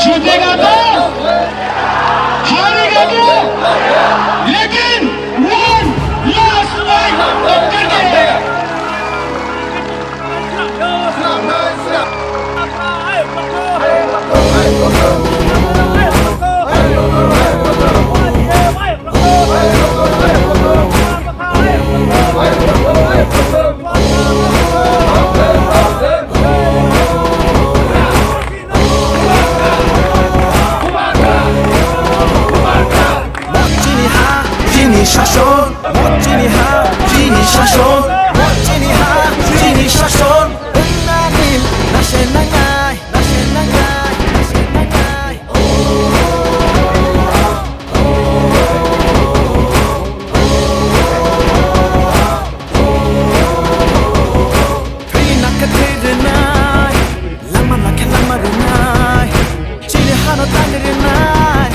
जीतेगा तो हारेगा तो लेकिन वन लास्ट फाइट करके শাসন মজ্জিনি হা চিনি শাসন মজ্জিনি হা চিনি শাসন নানিল নাশে নাঙাই নাশে নাঙাই নাশে নাঙাই Free nakaterinay lama nakalamarunay chini hano tanirinay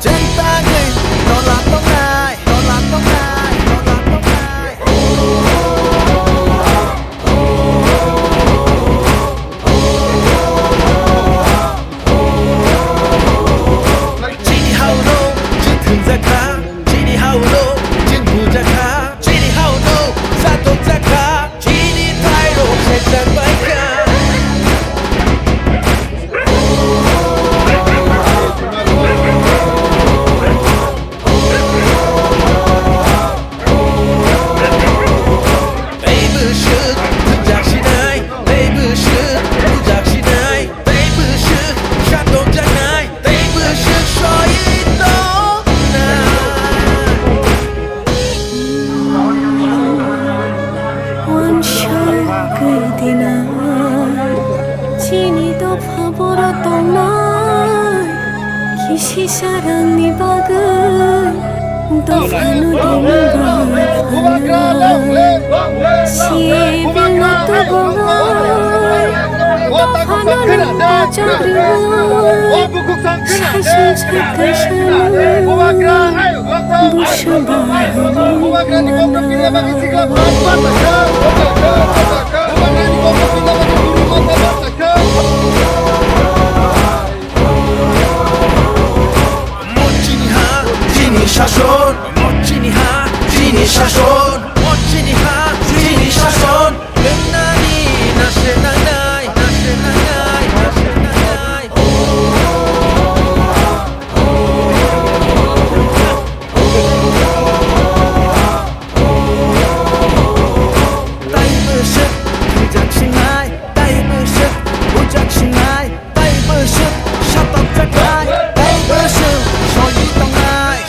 jentagay dolatongay Sarangni bagai dofanu dimbagai siebinu tubai dofanu nimbagai shasun chakashan শাসন মজ্জিনি হা চিনি শাসন মজ্জিনি হা চিনি শাসন নানি নাশে নাঙাই নাশে নাঙাই নাশে নাঙাই তাই বসত বুঝাকশিনাই তাই বসত বুঝাকশিনাই তাই বসত শাতক জাগাই তাই বসত সহি তঙাই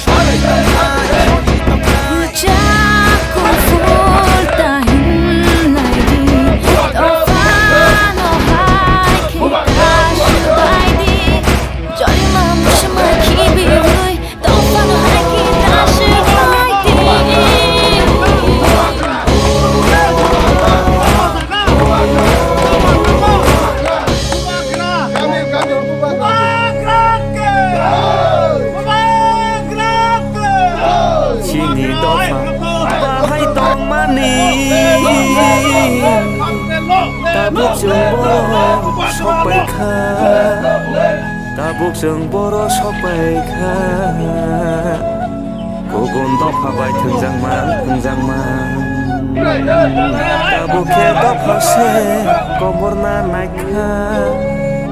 दाबुकजों बर' सबायखा गुबुन दफाबाय थोंजांमान दाबुके दफासे कमरना नायखा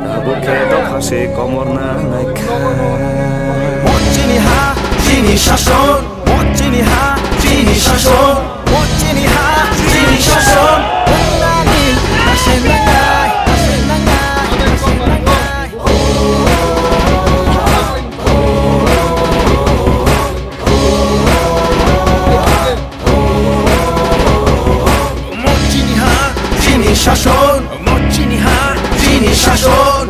दाबुके दफासे कमरना नायखा मज्जिनि हा चिनि शासन मज्जिनि हा चिनि शासन मज्जिनि हा चिनि शासन नानिल नाशे नाङाय नाशे नाङाय नाशे नाङाय মজ্জিনি হা চিনি শাসন মজ্জিনি হা চিনি শাসন